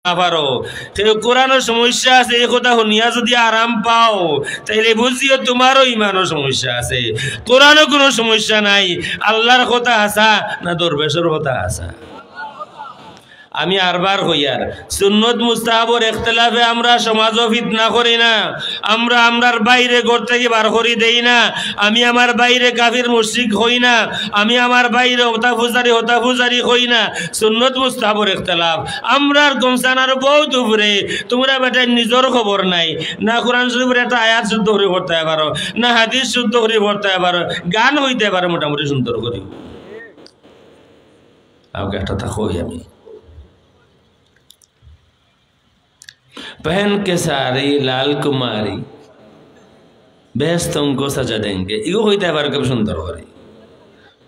পারো কোরআনের সমস্যা আছে, এই কথা শুনিয়া যদি আরাম পাও তাইলে বুঝিও তোমারও ইমানের সমস্যা আছে। কোরআনও কোনো সমস্যা নাই, আল্লাহর কথা আসা না দরবেশের কথা আসা। আমি আরবার হইয়ার সুন্নত মুস্তাহাবর ইখতিলাফে আমরা সমাজও ফিতনা করি না, আমরা আমরার বাইরে ঘর থেকে বার করি দেই না, আমি আমার বাইরে কাফির মুশরিক হই না, আমি আমার বাইরে হতাফুজারি হই না। সুন্নত মুস্তাহাবর ইখতিলাফ আমরার গমসানার বহুত উপরে। তোমরা বেটা নিজের খবর নাই, না কোরআন শরীফের একটা আয়াত শুদ্ধ করে পড়তে পারো, না হাদিস শুদ্ধ করে পড়তে পারো, গান হইতে পারো মোটামুটি সুন্দর করি। আমাকে একটা তা কই আমি, पहन के सारी लाल कुमारी बेहस तुमको सजा देंगे, इगो होता है कब सुंदर हो रही।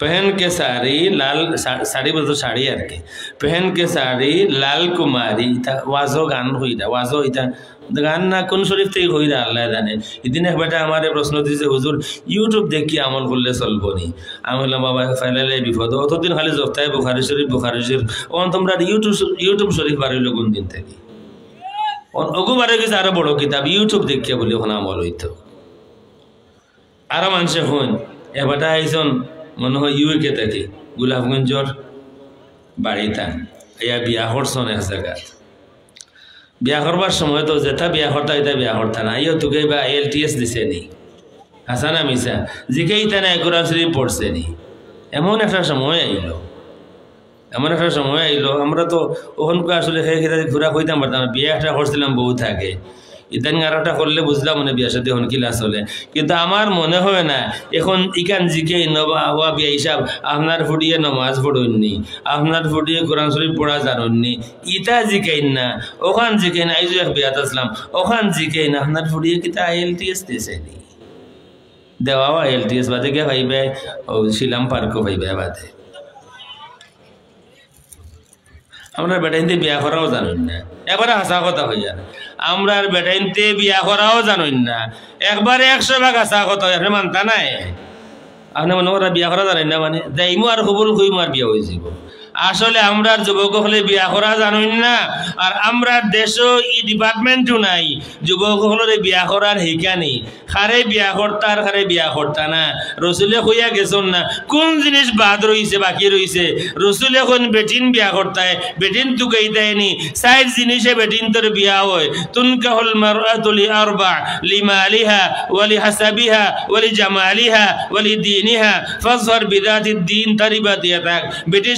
पहन के साड़ी लाल साड़ी बोल तो साड़ी यार के पहन के साड़ी लाल कुमारी वाजो गान हुई था, वाजो इता गान ना कौन शरीफ থেকে হই না আল্লাহ জানে। এদিন এক বেটা আমারে প্রশ্ন দিয়েছে, হুজুর ইউটিউব দেখি আমল করলে চলবো নি? আমি বললাম বাবা ফাইনালে বিপদ, অতদিন খালি জপ্তায় বুখারী শরীফ ও তোমরা ইউটিউব শরীফ বাড়িল কোন দিন থেকে? অগুবারে গেছে আরো বড় কিতাব ইউটিউব দেখিয়া বলে ওখানে আমল হইতো। আরো মানুষে হন এবারটা আইসন মনে হয় ইউকে থেকে গোলাপগঞ্জর বাড়িতা ইয়া বিয়া করছন এক জায়গা। বিয়া করবার সময় তো যেটা বিয়া করতা এটা বিয়া করতা না, ইয়ে তোকে বা LTS দিছে নি, হাসানা মিসা জিকেই তা না কোরআন শরীফ পড়ছে নি। এমন একটা সময় আইলো, আমরা তো ওখানকার আসলে ঘোরা হইতাম পারতাম না। বিয়ে একটা করছিলাম বউ থাকে, ইদানিং আর একটা করলে বুঝলাম মনে বিয়া সাথে এখন কিলা চলে। কিন্তু আমার মনে হয় না এখন ইকান জিকে হওয়া বিয়া হিসাব আপনার ফুটিয়ে নমাজ পড়ুননি, আপনার ফুটিয়ে কোরআন শরীফ পড়া জানুননি, ইটা জিকেন না ওখান জিকেন। আইজ এক বিয়াত আসলাম ওখান জিকেন আপনার ফুটিয়ে কিতা LTS দিয়েছে নি, দেওয়া LTS বাদে গিয়ে ভাইবে শিলাম পার্কও ভাইবে বাদে। আমরা বেটাইনতে বিয়া করাও জানুন না, একবারে হাসা কথা হইয়া আমরা বেটাইনতে বিয়া করাও জানুন না, একবারে 100 ভাগ হাসা কথা হইয়া মানতা নাই। আপনি মনে করা বিয়া করা জানেন না মানে যাইমু আর খবর কইমু আর বিয়া হয়ে যাব। আসলে আমরা যুবক হলে বিয়া করা জানুন না, আর আমরা দেশও ই ডিপার্টমেন্টও নাই যুবক হলে বিয়া করার হিকানি। খারে বিয়া করতা আর খারে বিয়া করতা না, রসুলে কইয়া গেছন না কোন জিনিস বাদ রইছে বাকি রইছে। রসুল এখন বেটিন বিয়া করতায়, বেটিন তুকাই দেয়নি 4 জিনিসে বেটিন তোর বিয়া হয়। তুনকাহুল মারআতু লিআরবা লিমালিহা ওয়ালি হাসাবিহা ওয়ালি জামালিহা ওয়ালি দীনিহা ফাযফার বিযাতিদ দীন তারিবাত ইয়াতাক। বেটি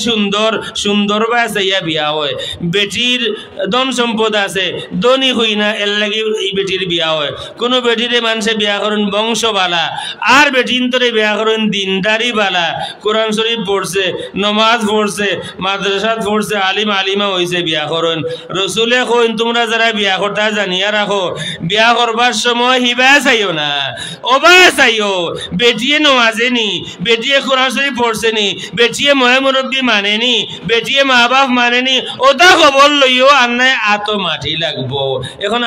সুন্দর বাসাইয়া বিয়া হয়, বেটির ধন সম্পদ আছে ধনী হই না এর লাগি এই বেটির বিয়া হয়। কোনো বেটিরে মানুষে বিয়া করেন বংশবালা, আর বেটিন তোরে বিয়া করেন দিনদারি বালা, কোরআন শরীফ পড়ছে, নমাজ পড়ছে, মাদ্রাসাত পড়ছে, আলিমা হইছে বিয়া করেন। রসুলে কইন তোমরা যারা বিয়া করতা জানিয়া রাখো বিয়া করবার সময় হিবা চাইও না, ওবা চাইও। বেটিয়ে নমাজে নি, বেটিয়ে কোরআন শরীফ পড়ছে নি, বেটিয়ে মহে মুরব্বী মানে নি, বেটিয়ে মা বাপ মানে নি, ওটা খবর লইও আর নাই আতো মাটি লাগবো। এখন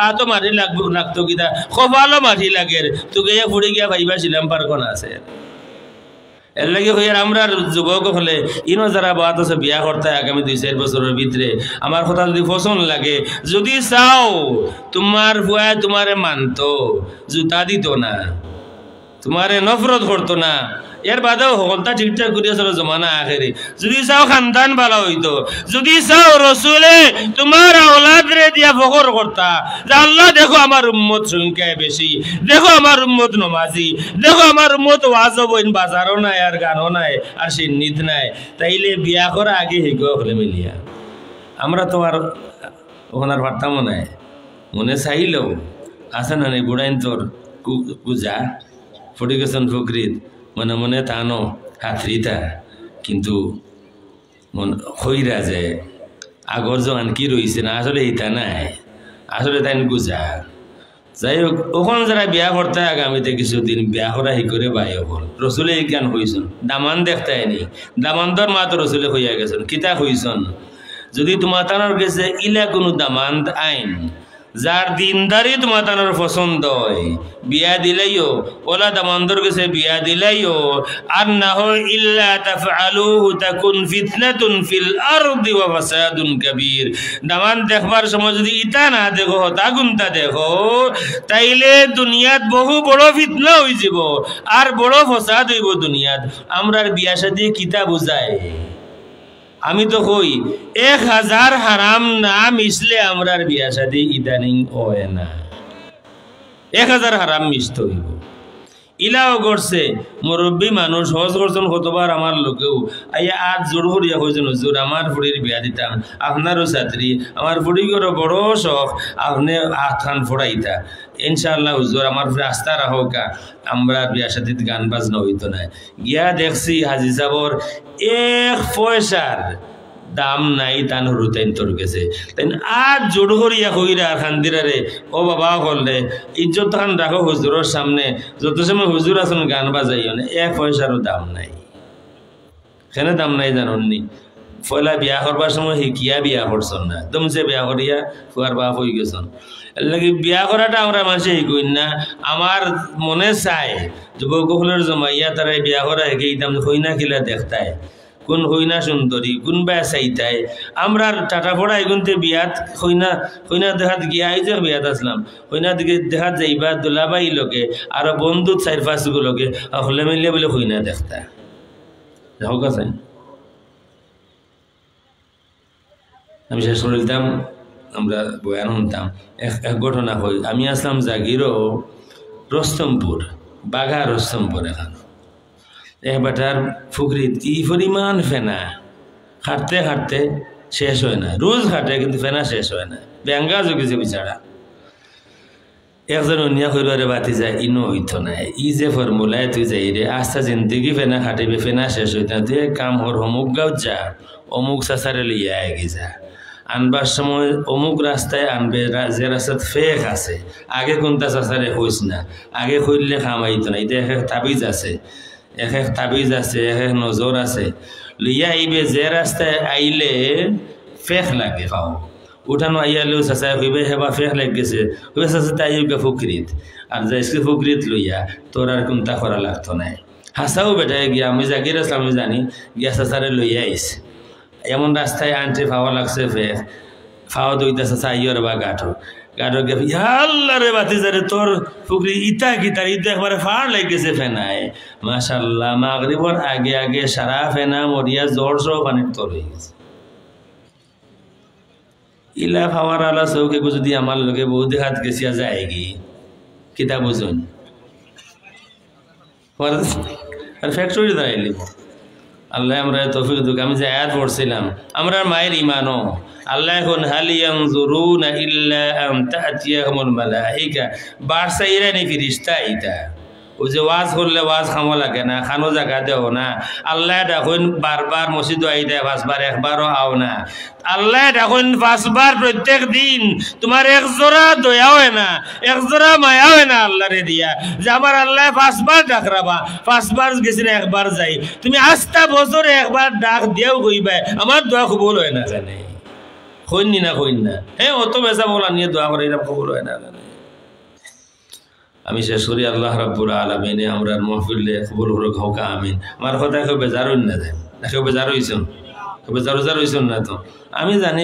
আতো মাটি লাগতো কিতা কপালও মাটি লাগে, তোকে ফুড়ে গিয়া ভাইবা ছিলাম পারকন আছে। এর লাগে হইয়ার আমরা যুবক হলে ইনো যারা বাত আছে বিয়া করতে আগামী 2-4 বছরের ভিতরে আমার কথা যদি পছন্দ লাগে, যদি চাও তোমার ভুয়া তোমারে মানতো, জুতা দিত না, তোমারে নফরত করতো না, এর বাদেও হলতা ঠিকঠাক করিয়া চলো জমানা আখেরে। যদি চাও খানদান ভালো হইতো, যদি চাও রসুলে তোমার আওলাদরে দিয়া ফখর করতা যে আল্লাহ দেখো আমার উম্মত সংখ্যায় বেশি, দেখো আমার উম্মত নমাজি, দেখো আমার উম্মত ওয়াজও বইন বাজারও নাই আর গানও নাই আর সিন্নিত নাই, তাইলে বিয়া করা আগে হিগো হলে মিলিয়া। আমরা তো আর ওখানে আর পারতামও নাই, মনে চাইলেও আছে না নেই বুড়াইন তোর পূজা ফটি গেছেন ফকরিদ মনে মনে তানো হাতরিতা, কিন্তু মন হইরা যে আগর যখন কি রয়েছে না আসলে এইটা নাই, আসলে তাই গুজা। যাই হোক ওখানে যারা বিয়া করতে আগামীতে কিছুদিন বিয়া করা হি করে বাই হল। রসুলে এই জ্ঞান হইছন, দামান দেখতে নি, দামানদর মা তো রসুলে হইয়া গেছেন, কিতা হইছন যদি তোমার তানোর গেছে ইলা কোনো দামান আইন যার দিনদারি তোমার পছন্দ হয় বিয়া দিলাইও ওলা দামন্দর কাছে বিয়া দিলাইও আর না হয় ইল্লা তাফআলুহু তাকুন ফিতনাতুন ফিল আরদি ওয়া ফাসাদুন কাবীর। দামান দেখবার সময় যদি ইটা না দেখো তাগুনটা দেখো তাইলে দুনিয়াত বহু বড় ফিতনা হয়ে যাব আর বড় ফসাদ হইব দুনিয়াত। আমরার বিয়া শাদী কিতা বুঝায়? আমি তো কই 1000 হারাম না মিশলে আমরার বিয়া শাদী ইদানিং হয় না। 1000 হারাম মিশতে হইব। ইলাও করছে মুরব্বী মানুষ হজ করছেন কতবার আমার লোকেও আইয়া আজ জোর হরিয়া হয়েছেন হুজুর আমার ফুড়ির বিয়া দিতাম, আপনারও ছাত্রী, আমার ফুড়িগুলো বড় শখ, আপনি হাত খান ফোড়াইতা। ইনশাআল্লাহ হুজুর আমার ফুড়ে আস্থা রাখোকা, আমরা বিয়া শাদীত গান বাজনা হইতো না। গিয়া দেখছি হাজি সাবর 1 পয়সার দাম নাই তান হরুতাইন তোর গেছে। তাই আজ জোর হরিয়া কইরা আর খান্দিরারে ও বাবা করলে ইজ্জত খান রাখো হুজুরের সামনে, যত সময় হুজুর আছেন গান বাজাইও না, 1 পয়সারও দাম নাই। কেন দাম নাই জাননি? পয়লা বিয়া করবার সময় শিকিয়া বিয়া করছেন না, তুমছে বিয়া করিয়া ফুয়ার বাপ হয়ে গেছেন। এর লাগে বিয়া করাটা আমরা মানুষে শিকুই না। আমার মনে চায় যুবকগুলোর জমাইয়া তারাই বিয়া করা শিখে দাম হইনা খিলা দেখতায় কোন হইনা সুন্দরী কোন বা চাইতায়। আমরা টাটা পড়া এগুনতে বিয়াত হইনা দেখাত গিয়া এই যে বিয়াত আসলাম হইনা দিকে দেখাত যাইবা দোলাবাই লোকে আর বন্ধু 4-5 গুলোকে হলে মিলিয়ে বলে হইনা দেখতা হোক আছে। আমি শেষ করে দিতাম, আমরা বয়ান শুনতাম। এক ঘটনা হই, আমি আসলাম জাগিরও রস্তমপুর, বাঘা রস্তমপুর। এখন বেটার ফুকরিত কি পরিমাণ ফেনা, খাটতে খাটতে শেষ হয় না। রোজ খাটে কিন্তু ফেনা শেষ হয় না, ব্যাঙ্গা জুগিছে বিচারা। একজন অন্যা কইরে বাতি যায় ইনো হইতো না, ই যে ফর্মুলায় তুই যাই রে আস্থা জিন্দগি ফেনা খাটিবে ফেনা শেষ হইতো না। তুই কাম হর অমুক গাঁও যা, অমুক চাচারে লইয়া এগি যা, আনবার সময় অমুক রাস্তায় আনবে যে রাস্তাত ফেক আছে, আগে কোনটা চাচারে হইস না, আগে কইলে খাম আইতো না। এটা এক তাবিজ আছে, এক তাবিজ আছে, এক নজর আছে, লইয়া আইবে যে রাস্তায় আইলে ফেক লাগে খাও উঠানো আইয়ালেও চাচাই হইবে হেবা ফেক লাগ গেছে হইবে চাচা তাই ফুকরিত আর যাইসকে ফুকরিত লইয়া তোর আর কোনটা করা লাগতো নাই। হাসাও বেটায় গিয়া আমি জাগির আসলাম আমি জানি গিয়া চাচারে লইয়া আইস, এমন রাস্তায় আনতে ফাওয়া লাগছে ফেক, ফাওয়া দইতা চাচা আইয়র বা গাঠো গাঠো গিয়া আল্লাহ রে বাতি যারে তোর ফুকরি ইটা কি তার ইটা একবারে ফাড় লেগেছে ফেনায়। মাশাআল্লাহ মাগরিবর আগে আগে সারা ফেনা মরিয়া জ্বর সহ পানির তর হয়ে গেছে। ইলা ফাওয়ার আলা চৌকে যদি আমার লোকে বহু দেখাত গেছিয়া যায় কি কিতা বুঝুন আর ফ্যাক্টরি দাঁড়াইলি। আল্লাহ আমরা তৌফিক দুক। আমি যে আয়াত পড়ছিলাম আমরা মায়ের ইমানও আল্লাহ এখন হাল ইয়ানজুরুনা ইল্লা আন তা'তিয়াহুমুল মালাইকা বারসাইরা নি ফেরেশতা আইতা। ওই যে ওয়াজ করলে ওয়াজ খামো লাগে না, খানো জায়গা দেও না। আল্লাহ দেখুন বারবার মসজিদ আইতে 5 বার, একবারও আও না। আল্লাহ দেখুন 5 বার প্রত্যেক দিন তোমার এক জোড়া দয়া হয় না, এক জোড়া মায়া হয় না আল্লাহ রে দিয়া যে আমার আল্লাহ 5 বার ডাক রাবা, 5 বার গেছি না একবার যাই। তুমি আস্তা বছরে একবার ডাক দিয়েও কইবা আমার দোয়া কবুল হয় না জানে কইনি না কইন না। হ্যাঁ অত বেজা বলা নিয়ে দোয়া করে এরকম কবুল হয় না জানে। আমি শেষ করি আল্লাহ রাব্বুল আলামিন আমরা মাহফিলে কবুল হরক হোক আমিন। আমার কথা কেউ বেজার হইন না দেন, কেউ বেজার হইছেন, কেউ বেজার হইছেন না তো আমি জানি।